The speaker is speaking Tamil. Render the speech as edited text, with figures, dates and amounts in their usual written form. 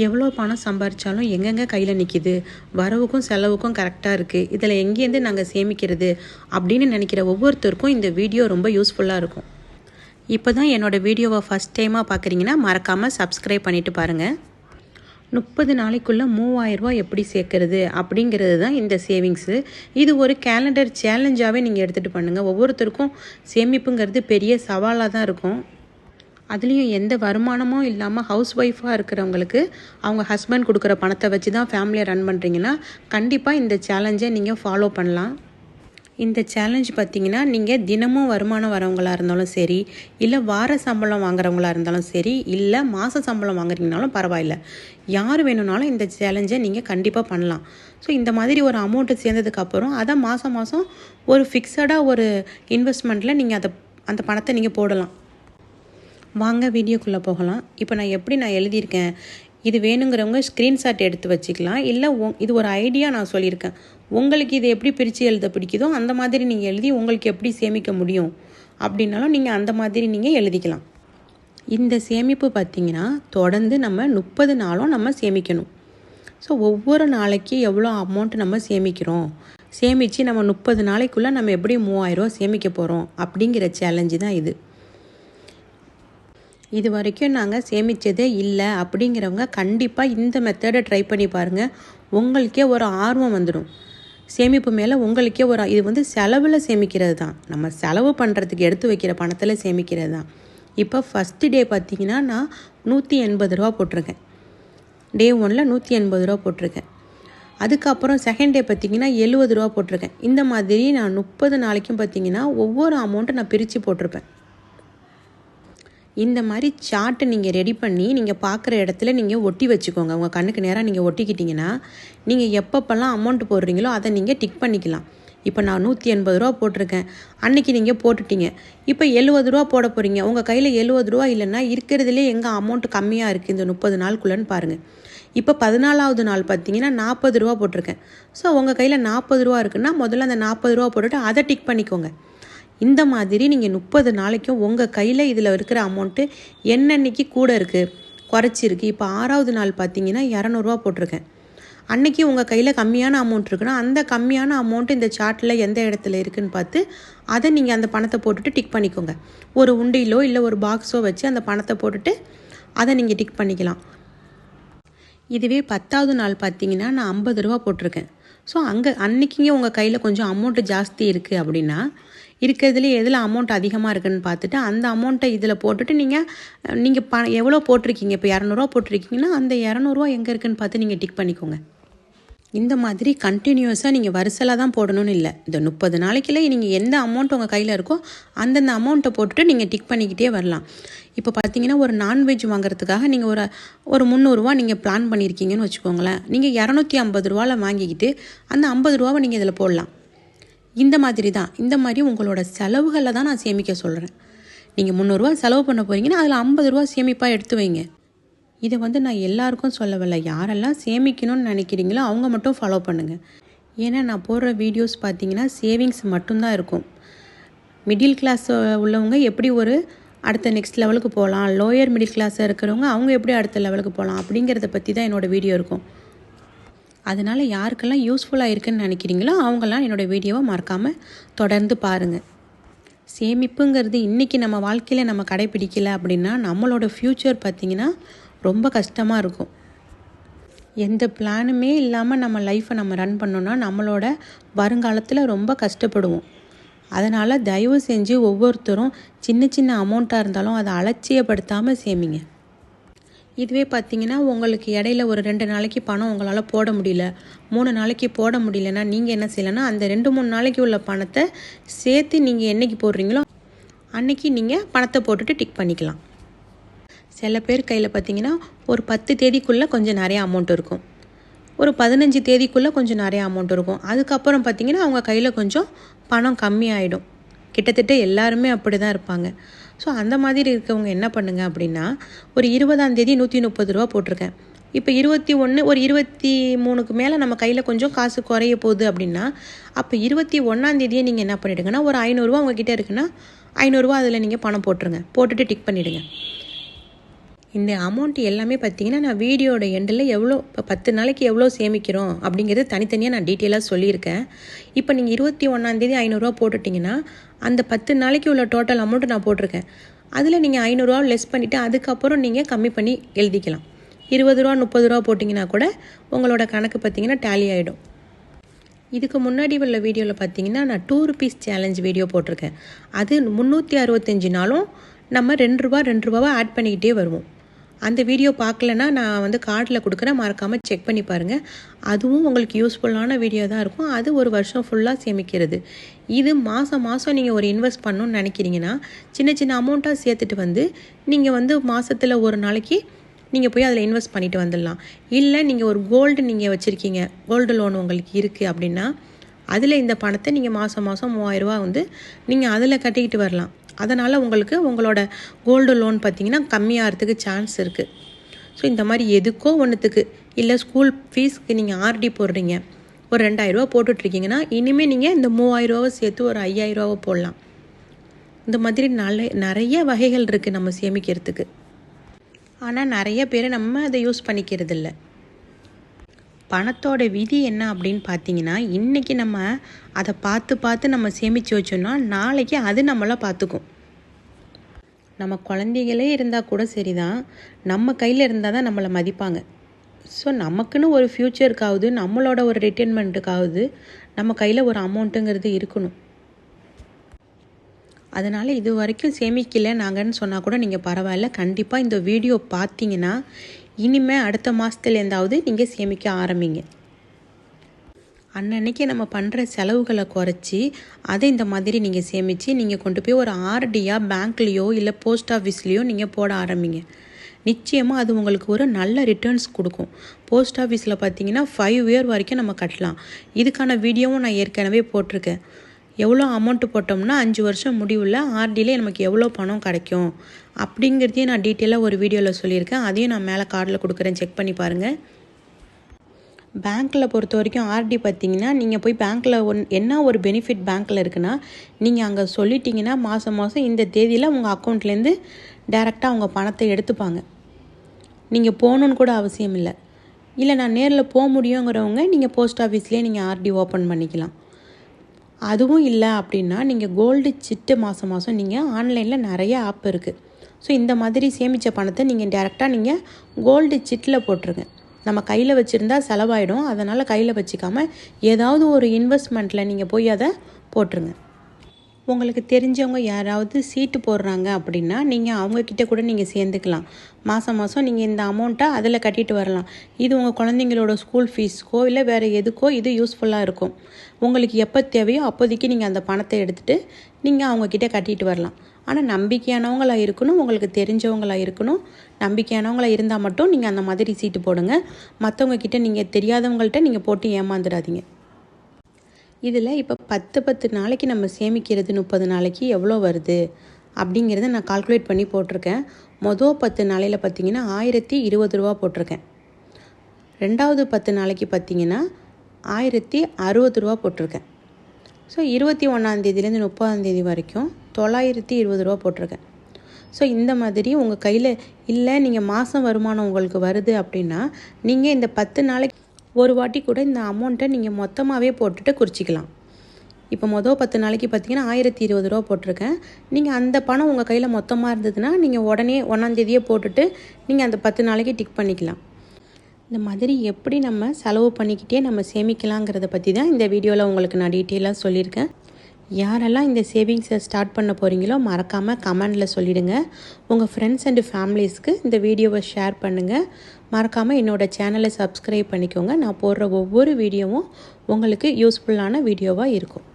எவ்வளோ பணம் சம்பாரித்தாலும் எங்கெங்கே கையில் நிற்கிது, வரவுக்கும் செலவுக்கும் கரெக்டாக இருக்குது, இதில் எங்கேருந்து நாங்கள் சேமிக்கிறது அப்படின்னு நினைக்கிற ஒவ்வொருத்தருக்கும் இந்த வீடியோ ரொம்ப யூஸ்ஃபுல்லாக இருக்கும். இப்போ தான் என்னோடய வீடியோவை ஃபஸ்ட் டைமாக பார்க்குறீங்கன்னா மறக்காமல் சப்ஸ்கிரைப் பண்ணிவிட்டு பாருங்கள். 30 நாளைக்குள்ளே 3000 ரூபா எப்படி சேர்க்குறது அப்படிங்கிறது தான் இந்த சேவிங்ஸு. இது ஒரு கேலண்டர் சேலஞ்சாகவே நீங்கள் எடுத்துகிட்டு பண்ணுங்கள். ஒவ்வொருத்தருக்கும் சேமிப்புங்கிறது பெரிய சவாலாக தான் இருக்கும். அதுலேயும் எந்த வருமானமும் இல்லாமல் ஹவுஸ் ஒய்ஃபாக இருக்கிறவங்களுக்கு அவங்க ஹஸ்பண்ட் கொடுக்குற பணத்தை வச்சு தான் ஃபேமிலியை ரன் பண்ணுறீங்கன்னா கண்டிப்பாக இந்த சேலஞ்சை நீங்கள் ஃபாலோ பண்ணலாம். இந்த சேலஞ்ச் பார்த்திங்கன்னா நீங்கள் தினமும் வருமானம் வரவங்களாக இருந்தாலும் சரி, இல்லை வார சம்பளம் வாங்குறவங்களாக இருந்தாலும் சரி, இல்லை மாத சம்பளம் வாங்குறீங்கனாலும் பரவாயில்ல, யார் வேணும்னாலும் இந்த சேலஞ்சை நீங்கள் கண்டிப்பாக பண்ணலாம். ஸோ இந்த மாதிரி ஒரு அமௌண்ட்டு சேர்ந்ததுக்கப்புறம் அதை மாதம் ஒரு ஃபிக்ஸடாக ஒரு இன்வெஸ்ட்மெண்ட்டில் நீங்கள் அந்த பணத்தை நீங்கள் போடலாம். வாங்க வீடியோக்குள்ளே போகலாம். இப்போ நான் எழுதியிருக்கேன், இது வேணுங்கிறவங்க ஸ்க்ரீன்ஷாட் எடுத்து வச்சுக்கலாம். இல்லை இது ஒரு ஐடியா நான் சொல்லியிருக்கேன், உங்களுக்கு இது எப்படி பிரித்து எழுத பிடிக்குதோ அந்த மாதிரி நீங்கள் எழுதி உங்களுக்கு எப்படி சேமிக்க முடியும் அப்படின்னாலும் நீங்கள் அந்த மாதிரி நீங்கள் எழுதிக்கலாம். இந்த சேமிப்பு பார்த்திங்கன்னா தொடர்ந்து நம்ம 30 நாளும் நம்ம சேமிக்கணும். ஸோ ஒவ்வொரு நாளைக்கு எவ்வளோ அமௌண்ட் நம்ம சேமித்து நம்ம 30 நாளைக்குள்ளே நம்ம எப்படி 3000 ரூபா சேமிக்க போகிறோம் அப்படிங்கிற சேலஞ்சு தான் இது. இது வரைக்கும் நாங்கள் சேமித்ததே இல்லை அப்படிங்கிறவங்க கண்டிப்பாக இந்த மெத்தடை ட்ரை பண்ணி பாருங்கள். உங்களுக்கே ஒரு ஆர்வம் வந்துடும் சேமிப்பு மேலே. உங்களுக்கே இது செலவில் சேமிக்கிறது தான், நம்ம செலவு பண்ணுறதுக்கு எடுத்து வைக்கிற பணத்தில் சேமிக்கிறது தான். இப்போ ஃபஸ்ட்டு டே பார்த்திங்கன்னா நான் 180 ரூபா போட்டிருக்கேன். டே 1ல் 180 ரூபா போட்டிருக்கேன். அதுக்கப்புறம் செகண்ட் டே பார்த்திங்கன்னா 70 ரூபா போட்டிருக்கேன். இந்த மாதிரி நான் 30 நாளைக்கும் பார்த்திங்கன்னா ஒவ்வொரு அமௌண்ட்டை நான் பிரித்து போட்டிருப்பேன். இந்த மாதிரி சார்ட்டை நீங்கள் ரெடி பண்ணி நீங்கள் பார்க்குற இடத்துல நீங்கள் ஒட்டி வச்சுக்கோங்க. உங்கள் கண்ணுக்கு நேராக நீங்கள் ஒட்டிக்கிட்டிங்கன்னா நீங்கள் எப்பப்பெல்லாம் அமௌண்ட் போடுறீங்களோ அதை நீங்கள் டிக் பண்ணிக்கலாம். இப்போ நான் 180 ரூபா போட்டிருக்கேன், அன்றைக்கி நீங்கள் போட்டுட்டீங்க. இப்போ 70 ரூபா போட போகிறீங்க. உங்கள் கையில் 70 ரூபா இல்லைன்னா இருக்கிறதுலே எங்கே அமௌண்ட் கம்மியாக இருக்குது இந்த 30 நாளுக்குள்ளேன்னு பாருங்கள். இப்போ 14வது நாள் பார்த்தீங்கன்னா 40 ரூபா போட்டிருக்கேன். ஸோ உங்கள் கையில் 40 ரூபா இருக்குன்னா முதல்ல அந்த 40 ரூபா போட்டுட்டு அதை டிக் பண்ணிக்கோங்க. இந்த மாதிரி நீங்கள் 30 நாளைக்கும் உங்கள் கையில் இதில் இருக்கிற அமௌண்ட்டு என்னன்னைக்கு கூட இருக்குது, குறைச்சிருக்கு. இப்போ 6வது நாள் பார்த்தீங்கன்னா 200 ரூபா போட்டிருக்கேன். அன்றைக்கி உங்கள் கையில் கம்மியான அமௌண்ட் இருக்குன்னா அந்த கம்மியான அமௌண்ட்டு இந்த சார்ட்டில் எந்த இடத்துல இருக்குதுன்னு பார்த்து அதை நீங்கள் அந்த பணத்தை போட்டுட்டு டிக் பண்ணிக்கோங்க. ஒரு உண்டியிலோ இல்லை ஒரு பாக்ஸோ வச்சு அந்த பணத்தை போட்டுட்டு அதை நீங்கள் டிக் பண்ணிக்கலாம். இதுவே 10வது நாள் பார்த்தீங்கன்னா நான் 50 ரூபா போட்டிருக்கேன். ஸோ அன்றைக்கிங்க உங்கள் கையில் கொஞ்சம் அமௌண்ட்டு ஜாஸ்தி இருக்குது அப்படின்னா இருக்கிறதுலே எதில் அமௌண்ட் அதிகமாக இருக்குதுன்னு பார்த்துட்டு அந்த அமௌண்ட்டை இதில் போட்டுட்டு நீங்கள் எவ்வளோ போட்டிருக்கீங்க. இப்போ 200 ரூபா போட்டிருக்கீங்கன்னா அந்த 200 ரூபா எங்கே இருக்குதுன்னு பார்த்து நீங்கள் டிக் பண்ணிக்கோங்க. இந்த மாதிரி கண்டினியூஸாக நீங்கள் வரிசலாக தான் போடணும்னு இல்லை. இந்த 30 நாளைக்குள்ளே நீங்கள் எந்த அமௌண்ட் உங்கள் கையில் இருக்கோ அந்தந்த அமௌண்ட்டை போட்டுட்டு நீங்கள் டிக் பண்ணிக்கிட்டே வரலாம். இப்போ பார்த்தீங்கன்னா ஒரு நான்வெஜ் வாங்குறதுக்காக நீங்கள் ஒரு 300 ரூபா நீங்கள் பிளான் பண்ணியிருக்கீங்கன்னு வச்சுக்கோங்களேன். நீங்கள் 250 ரூபாவில் வாங்கிக்கிட்டு அந்த 50 ரூபாவை நீங்கள் இதில் போடலாம். இந்த மாதிரி உங்களோட செலவுகளை தான் நான் சேமிக்க சொல்கிறேன். நீங்கள் 300 ரூபா செலவு பண்ண போகிறீங்கன்னா அதில் 50 ரூபா சேமிப்பாக எடுத்து வைங்க. இதை நான் எல்லாருக்கும் சொல்லவில்லை, யாரெல்லாம் சேமிக்கணும்னு நினைக்கிறீங்களோ அவங்க மட்டும் ஃபாலோ பண்ணுங்கள். ஏன்னா நான் போடுற வீடியோஸ் பார்த்தீங்கன்னா சேவிங்ஸ் மட்டும்தான் இருக்கும். மிடில் கிளாஸ் உள்ளவங்க எப்படி அடுத்த நெக்ஸ்ட் லெவலுக்கு போகலாம், லோயர் மிடில் கிளாஸாக இருக்கிறவங்க அவங்க எப்படி அடுத்த லெவலுக்கு போகலாம் அப்படிங்கிறத பற்றி தான் என்னோடய வீடியோ இருக்கும். அதனால் யாருக்கெல்லாம் யூஸ்ஃபுல்லாக இருக்குதுன்னு நினைக்கிறீங்களோ அவங்கெல்லாம் என்னோடய வீடியோவை மறக்காமல் தொடர்ந்து பாருங்கள். சேமிப்புங்கிறது இன்றைக்கி நம்ம வாழ்க்கையில் நம்ம கடைப்பிடிக்கலை அப்படின்னா நம்மளோட ஃப்யூச்சர் பார்த்திங்கன்னா ரொம்ப கஷ்டமாக இருக்கும். எந்த பிளானுமே இல்லாமல் நம்ம லைஃப்பை நம்ம ரன் பண்ணோன்னா நம்மளோட வருங்காலத்தில் ரொம்ப கஷ்டப்படுவோம். அதனால் தயவு செஞ்சு ஒவ்வொருத்தரும் சின்ன அமௌண்ட்டாக இருந்தாலும் அதை அலட்சியப்படுத்தாமல் சேமிங்க. இதுவே பார்த்திங்கன்னா உங்களுக்கு இடையில ஒரு 2 நாளைக்கு பணம் உங்களால் போட முடியல, 3 நாளைக்கு போட முடியலன்னா நீங்கள் என்ன செய்யலைன்னா அந்த 2-3 நாளைக்கு உள்ள பணத்தை சேர்த்து நீங்கள் என்றைக்கு போடுறீங்களோ அன்றைக்கி நீங்கள் பணத்தை போட்டுட்டு டிக் பண்ணிக்கலாம். சில பேர் கையில் பார்த்திங்கன்னா ஒரு 10 தேதிக்குள்ளே கொஞ்சம் நிறைய அமௌண்ட் இருக்கும், ஒரு 15 தேதிக்குள்ளே கொஞ்சம் நிறைய அமௌண்ட் இருக்கும். அதுக்கப்புறம் பார்த்திங்கன்னா அவங்க கையில் கொஞ்சம் பணம் கம்மியாயிடும். கிட்டத்தட்ட எல்லாருமே அப்படி தான் இருப்பாங்க. ஸோ அந்த மாதிரி இருக்கவங்க என்ன பண்ணுங்க அப்படின்னா ஒரு 20ஆம் தேதி 130 ரூபா போட்டிருக்கேன். இப்போ 21 ஒரு 23க்கு மேலே நம்ம கையில் கொஞ்சம் காசு குறைய போகுது அப்படின்னா அப்போ 21ஆம் தேதியே நீங்கள் என்ன பண்ணிவிடுங்கன்னா ஒரு 500 ரூபா உங்ககிட்ட இருக்குன்னா 500 ரூபா அதில் நீங்கள் பணம் போட்டுருங்க, போட்டுட்டு டிக் பண்ணிவிடுங்க. இந்த அமௌண்ட் எல்லாமே பார்த்தீங்கன்னா நான் வீடியோட எண்டில் எவ்வளோ இப்போ 10 நாளைக்கு எவ்வளோ சேமிக்கிறோம் அப்படிங்கிறது தனித்தனியாக நான் டீட்டெயிலாக சொல்லியிருக்கேன். இப்போ நீங்கள் 21ஆம் தேதி 500 ரூபா போட்டுட்டிங்கன்னா அந்த 10 நாளைக்கு உள்ள டோட்டல் அமௌண்ட் நான் போட்டிருக்கேன். அதில் நீங்கள் 500 ரூபா லெஸ் பண்ணிவிட்டு அதுக்கப்புறம் நீங்கள் கம்மி பண்ணி எழுதிக்கலாம். 20 ரூபா 30 ரூபா போட்டிங்கன்னா கூட உங்களோட கணக்கு பார்த்தீங்கன்னா டேலி ஆகிடும். இதுக்கு முன்னாடி உள்ள வீடியோவில் பார்த்தீங்கன்னா நான் 2 rupees சேலஞ்ச் வீடியோ போட்டிருக்கேன். அது 365 நாளும் நம்ம 2 ரூபாவை ஆட் பண்ணிக்கிட்டே வருவோம். அந்த வீடியோ பார்க்கலன்னா நான் வந்து கார்டில் கொடுக்குறேன், மறக்காமல் செக் பண்ணி பாருங்கள். அதுவும் உங்களுக்கு யூஸ்ஃபுல்லான வீடியோ தான் இருக்கும். அது ஒரு வருஷம் ஃபுல்லாக சேமிக்கிறது. இது மாதம் நீங்கள் ஒரு இன்வெஸ்ட் பண்ணணும்னு நினைக்கிறீங்கன்னா சின்ன சின்ன அமௌண்ட்டாக சேர்த்துட்டு வந்து நீங்கள் வந்து மாதத்தில் ஒரு நாளைக்கு நீங்கள் போய் அதில் இன்வெஸ்ட் பண்ணிவிட்டு வந்துடலாம். இல்லை நீங்கள் ஒரு கோல்டு நீங்கள் வச்சுருக்கீங்க, கோல்டு லோன் உங்களுக்கு இருக்குது அப்படின்னா அதில் இந்த பணத்தை நீங்கள் மாதம் 3000 ரூபா வந்து நீங்கள் அதில் கட்டிக்கிட்டு வரலாம். அதனால் உங்களுக்கு உங்களோட கோல்டு லோன் பார்த்திங்கன்னா கம்மியாகிறதுக்கு சான்ஸ் இருக்குது. ஸோ இந்த மாதிரி எதுக்கோ ஒன்றுத்துக்கு, இல்லை ஸ்கூல் ஃபீஸ்க்கு நீங்கள் ஆர்டி போடுறீங்க, ஒரு 2000 ரூபா போட்டுட்ருக்கீங்கன்னா இனிமேல் நீங்கள் இந்த 3000 ரூபாவை சேர்த்து ஒரு 5000 ரூபாவை போடலாம். இந்த மாதிரி நிறைய வகைகள் இருக்குது நம்ம சேமிக்கிறதுக்கு. ஆனால் நிறைய பேர் நம்ம அதை யூஸ் பண்ணிக்கிறது இல்லை. பணத்தோட விதி என்ன அப்படின்னு பார்த்தீங்கன்னா, இன்றைக்கி நம்ம அதை பார்த்து நம்ம சேமித்து வச்சோன்னா நாளைக்கு அது நம்மளை பார்த்துக்கும். நம்ம குழந்தைகளே இருந்தால் கூட சரி தான், நம்ம கையில் இருந்தால் தான் நம்மளை மதிப்பாங்க. ஸோ நமக்குன்னு ஒரு ஃப்யூச்சருக்காவது, நம்மளோட ஒரு ரிட்டைர்மெண்ட்டுக்காவது நம்ம கையில் ஒரு அமௌண்ட்டுங்கிறது இருக்கணும். அதனால் இது வரைக்கும் சேமிக்கலை நாங்கன்னு சொன்னால் கூட நீங்கள் பரவாயில்ல, கண்டிப்பாக இந்த வீடியோ பார்த்தீங்கன்னா இனிமேல் அடுத்த மாதத்துலேருந்தாவது நீங்கள் சேமிக்க ஆரம்பிங்க. அன்னன்னைக்கு நம்ம பண்ணுற செலவுகளை குறைச்சி அதை இந்த மாதிரி நீங்கள் சேமித்து நீங்கள் கொண்டு போய் ஒரு ஆர்டியாக பேங்க்லேயோ இல்லை போஸ்ட் ஆஃபீஸ்லேயோ நீங்கள் போட ஆரம்பிங்க. நிச்சயமாக அது உங்களுக்கு ஒரு நல்ல ரிட்டர்ன்ஸ் கொடுக்கும். போஸ்ட் ஆஃபீஸில் பார்த்தீங்கன்னா 5 year வரைக்கும் நம்ம கட்டலாம். இதுக்கான வீடியோவும் நான் ஏற்கனவே போட்டிருக்கேன். எவ்வளோ அமௌண்ட்டு போட்டோம்னா 5 வருஷம் முடிவில் ஆர்டியிலே நமக்கு எவ்வளோ பணம் கிடைக்கும் அப்படிங்கிறதையும் நான் டீட்டெயிலாக ஒரு வீடியோவில் சொல்லியிருக்கேன். அதையும் நான் மேலே கார்டில் கொடுக்குறேன், செக் பண்ணி பாருங்கள். பேங்க்கில் பொறுத்த வரைக்கும் ஆர்டி பார்த்திங்கன்னா நீங்கள் போய் பேங்க்கில் என்ன ஒரு பெனிஃபிட் பேங்க்கில் இருக்குன்னா, நீங்கள் அங்கே சொல்லிட்டீங்கன்னா மாதம் இந்த தேதியில் உங்கள் அக்கௌண்ட்லேருந்து டைரெக்டாக அவங்க பணத்தை எடுத்துப்பாங்க. நீங்கள் போகணுன்னு கூட அவசியம் இல்லை. இல்லை நான் நேரில் போக முடியுங்கிறவங்க நீங்கள் போஸ்ட் ஆஃபீஸ்லேயே நீங்கள் ஆர்டி ஓப்பன் பண்ணிக்கலாம். அதுவும் இல்லை அப்படின்னா நீங்கள் கோல்டு சிட்டு மாதம் நீங்கள் ஆன்லைனில் நிறைய ஆப் இருக்குது. ஸோ இந்த மாதிரி சேமித்த பணத்தை நீங்கள் டேரெக்டாக நீங்கள் கோல்டு சிட்டில் போட்டுருங்க. நம்ம கையில் வச்சுருந்தா செலவாயிடும். அதனால் கையில் வச்சுக்காமல் ஏதாவது ஒரு இன்வெஸ்ட்மெண்ட்டில் நீங்கள் போய் அதை போட்டுருங்க. உங்களுக்கு தெரிஞ்சவங்க யாராவது சீட்டு போடுறாங்க அப்படின்னா நீங்கள் அவங்கக்கிட்ட கூட நீங்கள் சேர்ந்துக்கலாம். மாதம் நீங்கள் இந்த அமௌண்ட்டை அதில் கட்டிட்டு வரலாம். இது உங்கள் குழந்தைங்களோட ஸ்கூல் ஃபீஸ்க்கோ இல்லை வேறு எதுக்கோ இது யூஸ்ஃபுல்லாக இருக்கும். உங்களுக்கு எப்போ தேவையோ அப்போதைக்கு நீங்கள் அந்த பணத்தை எடுத்துகிட்டு நீங்கள் அவங்கக்கிட்ட கட்டிட்டு வரலாம். ஆனால் நம்பிக்கையானவங்களாக இருக்கணும், உங்களுக்கு தெரிஞ்சவங்களாக இருக்கணும். நம்பிக்கையானவங்களாக இருந்தால் மட்டும் நீங்கள் அந்த மாதிரி சீட்டு போடுங்க. மற்றவங்கக்கிட்ட நீங்கள் தெரியாதவங்கள்ட்ட நீங்கள் போட்டு ஏமாந்துடாதீங்க. இதில் இப்போ 10 நாளைக்கு நம்ம சேமிக்கிறது 30 நாளைக்கு எவ்வளோ வருது அப்படிங்கிறத நான் கால்குலேட் பண்ணி போட்டிருக்கேன். மொதல் 10 நாளையில் பார்த்திங்கன்னா 1020 ரூபா போட்டிருக்கேன். ரெண்டாவது 10 நாளைக்கு பார்த்திங்கன்னா 1060 ரூபா போட்டிருக்கேன். ஸோ 21ஆந்தேதியிலேருந்து 30ஆந்தேதி வரைக்கும் 920 ரூபா போட்டிருக்கேன். ஸோ இந்த மாதிரி உங்கள் கையில் இல்லை, நீங்கள் மாதம் வருமானம் உங்களுக்கு வருது அப்படின்னா நீங்கள் இந்த 10 நாளைக்கு ஒரு வாட்டி கூட இந்த அமௌண்ட்டை நீங்கள் மொத்தமாகவே போட்டுட்டு குறிச்சிக்கலாம். இப்போ மொதல் 10 நாளைக்கு பார்த்தீங்கன்னா 1020 ரூபா போட்டிருக்கேன். நீங்கள் அந்த பணம் உங்கள் கையில் மொத்தமாக இருந்ததுன்னா நீங்கள் உடனே 1ஆந்தேதியே போட்டுட்டு நீங்கள் அந்த 10 நாளைக்கு டிக் பண்ணிக்கலாம். இந்த மாதிரி எப்படி நம்ம செலவு பண்ணிக்கிட்டே நம்ம சேமிக்கலாங்கிறத பற்றி தான் இந்த வீடியோவில் உங்களுக்கு நான் டீட்டெயிலாக சொல்லியிருக்கேன். யாரெல்லாம் இந்த சேவிங்ஸை ஸ்டார்ட் பண்ண போகிறீங்களோ மறக்காமல் கமெண்டில் சொல்லிவிடுங்க. உங்கள் ஃப்ரெண்ட்ஸ் அண்டு ஃபேமிலிஸ்க்கு இந்த வீடியோவை ஷேர் பண்ணுங்கள். மறக்காமல் என்னோடய சேனலை சப்ஸ்கிரைப் பண்ணிக்கோங்க. நான் போடுற ஒவ்வொரு வீடியோவும் உங்களுக்கு யூஸ்ஃபுல்லான வீடியோவாக இருக்கும்.